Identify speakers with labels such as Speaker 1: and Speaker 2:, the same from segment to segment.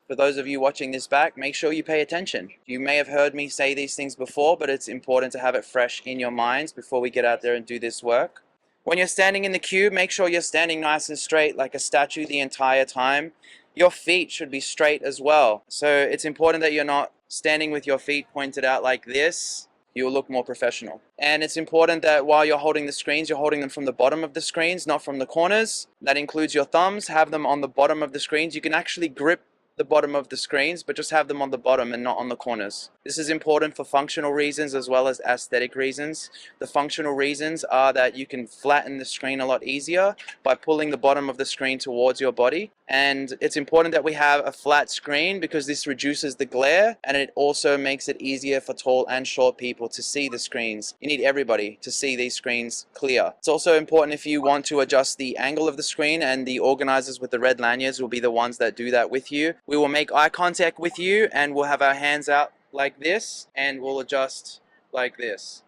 Speaker 1: For those of you watching this back, make sure you pay attention. You may have heard me say these things before, but it's important to have it fresh in your minds before we get out there and do this work. When you're standing in the cube, make sure you're standing nice and straight like a statue the entire time. Your feet should be straight as well. So it's important that you're not standing with your feet pointed out like this. You'll look more professional. And it's important that while you're holding the screens, you're holding them from the bottom of the screens, not from the corners. That includes your thumbs. Have them on the bottom of the screens. You can actually grip the bottom of the screens, but just have them on the bottom and not on the corners. This is important for functional reasons as well as aesthetic reasons. The functional reasons are that you can flatten the screen a lot easier by pulling the bottom of the screen towards your body. And it's important that we have a flat screen because this reduces the glare, and it also makes it easier for tall and short people to see the screens. You need everybody to see these screens clear. It's also important if you want to adjust the angle of the screen, and the organizers with the red lanyards will be the ones that do that with you. We will make eye contact with you and we'll have our hands out like this and we'll adjust like this.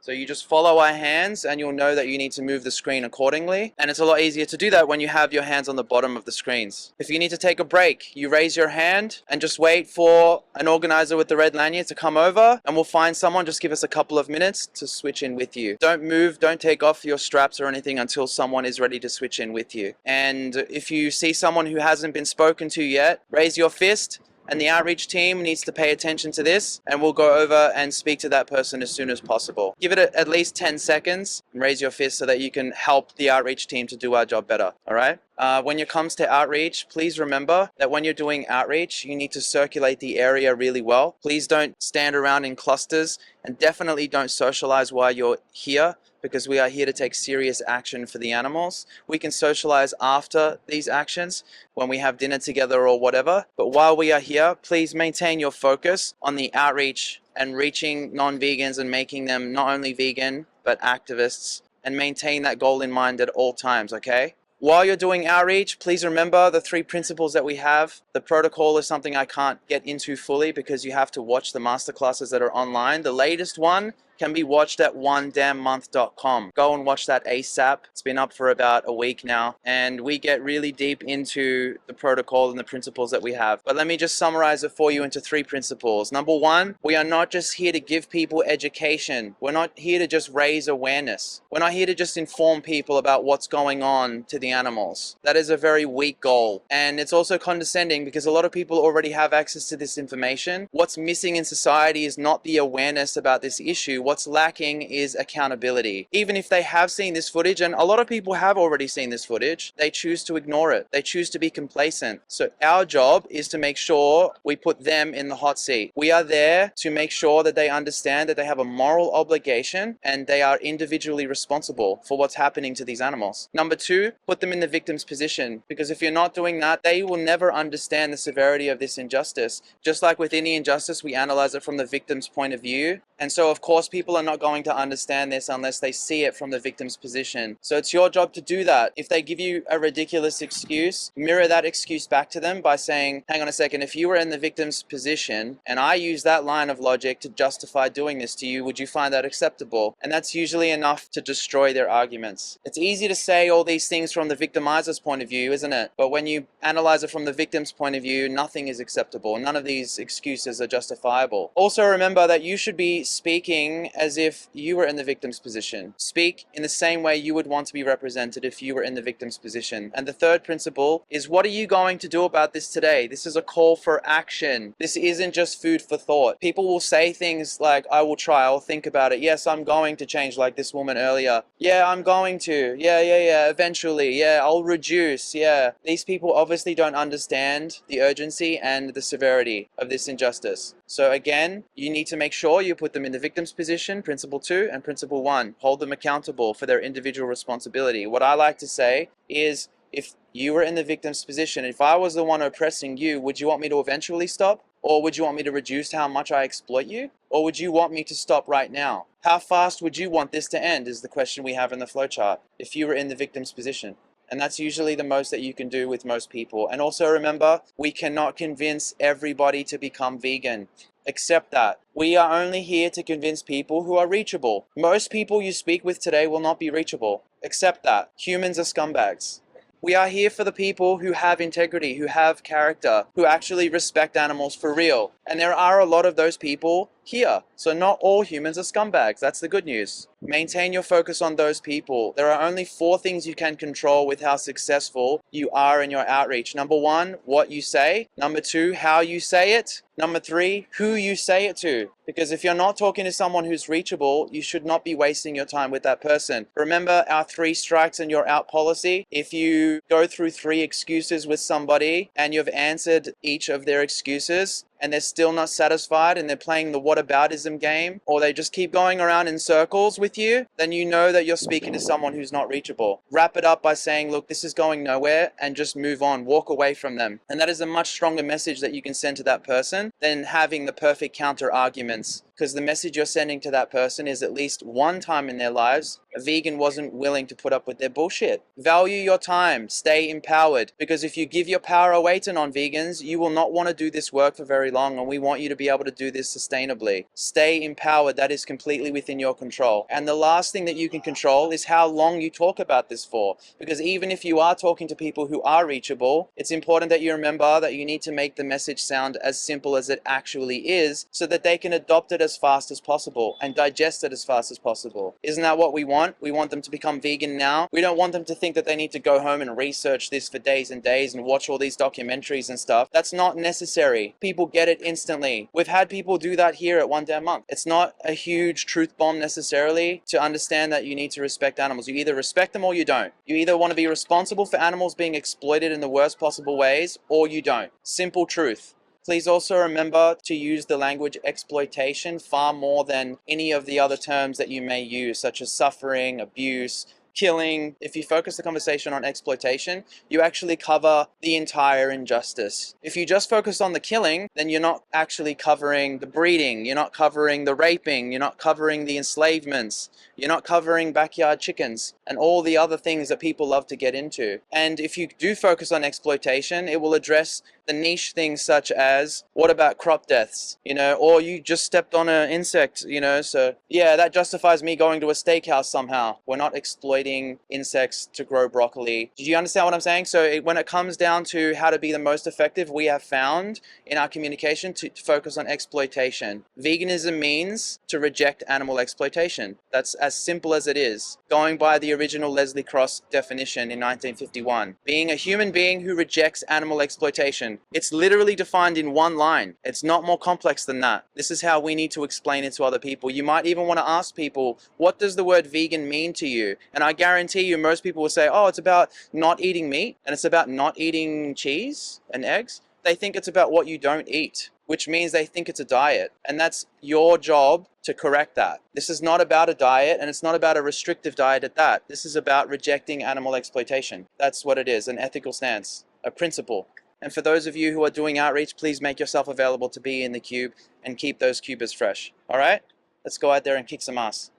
Speaker 1: So you just follow our hands and you'll know that you need to move the screen accordingly. And it's a lot easier to do that when you have your hands on the bottom of the screens. If you need to take a break, you raise your hand and just wait for an organizer with the red lanyard to come over and we'll find someone. Just give us a couple of minutes to switch in with you. Don't move, don't take off your straps or anything until someone is ready to switch in with you. And if you see someone who hasn't been spoken to yet, raise your fist. And the outreach team needs to pay attention to this, and we'll go over and speak to that person as soon as possible. Give it at least 10 seconds and raise your fist so that you can help the outreach team to do our job better. All right? When it comes to outreach, please remember that when you're doing outreach, you need to circulate the area really well. Please don't stand around in clusters, and definitely don't socialize while you're here, because we are here to take serious action for the animals. We can socialize after these actions when we have dinner together or whatever. But while we are here, please maintain your focus on the outreach and reaching non-vegans and making them not only vegan, but activists, and maintain that goal in mind at all times, okay? While you're doing outreach, please remember the 3 principles that we have. The protocol is something I can't get into fully because you have to watch the masterclasses that are online. The latest one can be watched at onedamnmonth.com. Go and watch that ASAP. It's been up for about a week now, and we get really deep into the protocol and the principles that we have. But let me just summarize it for you into 3 principles. Number 1, we are not just here to give people education. We're not here to just raise awareness. We're not here to just inform people about what's going on to the animals. That is a very weak goal. And it's also condescending because a lot of people already have access to this information. What's missing in society is not the awareness about this issue. What's lacking is accountability. Even if they have seen this footage, and a lot of people have already seen this footage, they choose to ignore it. They choose to be complacent. So our job is to make sure we put them in the hot seat. We are there to make sure that they understand that they have a moral obligation and they are individually responsible for what's happening to these animals. Number 2, put them in the victim's position, because if you're not doing that, they will never understand the severity of this injustice. Just like with any injustice, we analyze it from the victim's point of view. And so, of course, people are not going to understand this unless they see it from the victim's position. So it's your job to do that. If they give you a ridiculous excuse, mirror that excuse back to them by saying, hang on a second, if you were in the victim's position and I use that line of logic to justify doing this to you, would you find that acceptable? And that's usually enough to destroy their arguments. It's easy to say all these things from the victimizer's point of view, isn't it? But when you analyze it from the victim's point of view, nothing is acceptable. None of these excuses are justifiable. Also remember that you should be speaking as if you were in the victim's position. Speak in the same way you would want to be represented if you were in the victim's position. And the 3rd principle is, what are you going to do about this today? This is a call for action. This isn't just food for thought. People will say things like, I will try, I'll think about it. Yes, I'm going to change, like this woman earlier. Yeah, I'm going to. Yeah, eventually. Yeah, I'll reduce. Yeah. These people obviously don't understand the urgency and the severity of this injustice. So again, you need to make sure you put them in the victim's position, principle 2, and principle 1. Hold them accountable for their individual responsibility. What I like to say is, if you were in the victim's position, if I was the one oppressing you, would you want me to eventually stop? Or would you want me to reduce how much I exploit you? Or would you want me to stop right now? How fast would you want this to end is the question we have in the flowchart, if you were in the victim's position. And that's usually the most that you can do with most people. And also remember, we cannot convince everybody to become vegan. Accept that. We are only here to convince people who are reachable. Most people you speak with today will not be reachable. Accept that. Humans are scumbags. We are here for the people who have integrity, who have character, who actually respect animals for real. And there are a lot of those people here. So not all humans are scumbags. That's the good news. Maintain your focus on those people. There are only 4 things you can control with how successful you are in your outreach. Number 1, what you say. Number 2, how you say it. Number 3, who you say it to. Because if you're not talking to someone who's reachable, you should not be wasting your time with that person. Remember our 3 strikes and you're out policy? If you go through 3 excuses with somebody and you've answered each of their excuses, and they're still not satisfied and they're playing the whataboutism game, or they just keep going around in circles with you, then you know that you're speaking to someone who's not reachable. Wrap it up by saying, look, this is going nowhere, and just move on, walk away from them. And that is a much stronger message that you can send to that person than having the perfect counter arguments. Because the message you're sending to that person is at least one time in their lives, a vegan wasn't willing to put up with their bullshit. Value your time, stay empowered, because if you give your power away to non-vegans, you will not want to do this work for very long, and we want you to be able to do this sustainably. Stay empowered, that is completely within your control. And the last thing that you can control is how long you talk about this for, because even if you are talking to people who are reachable, it's important that you remember that you need to make the message sound as simple as it actually is, so that they can adopt it as fast as possible and digest it as fast as possible. Isn't that what we want? We want them to become vegan now. We don't want them to think that they need to go home and research this for days and days and watch all these documentaries and stuff. That's not necessary. People get it instantly. We've had people do that here at One Day a Month. It's not a huge truth bomb necessarily to understand that you need to respect animals. You either respect them or you don't. You either want to be responsible for animals being exploited in the worst possible ways, or you don't. Simple truth. Please also remember to use the language exploitation far more than any of the other terms that you may use, such as suffering, abuse, killing. If you focus the conversation on exploitation, you actually cover the entire injustice. If you just focus on the killing, then you're not actually covering the breeding, you're not covering the raping, you're not covering the enslavements, you're not covering backyard chickens and all the other things that people love to get into. And if you do focus on exploitation, it will address the niche things such as, what about crop deaths, or you just stepped on an insect, so yeah, that justifies me going to a steakhouse somehow. We're not exploiting insects to grow broccoli. Did you understand what I'm saying? So when it comes down to how to be the most effective, we have found in our communication to focus on exploitation. Veganism means to reject animal exploitation. That's as simple as it is. Going by the original Leslie Cross definition in 1951. Being a human being who rejects animal exploitation. It's literally defined in one line. It's not more complex than that. This is how we need to explain it to other people. You might even want to ask people, what does the word vegan mean to you? And I guarantee you most people will say, oh, it's about not eating meat and it's about not eating cheese and eggs. They think it's about what you don't eat, which means they think it's a diet. And that's your job to correct that. This is not about a diet, and it's not about a restrictive diet at that. This is about rejecting animal exploitation. That's what it is, an ethical stance, a principle. And for those of you who are doing outreach, please make yourself available to be in the cube and keep those cubers fresh. All right? Let's go out there and kick some ass.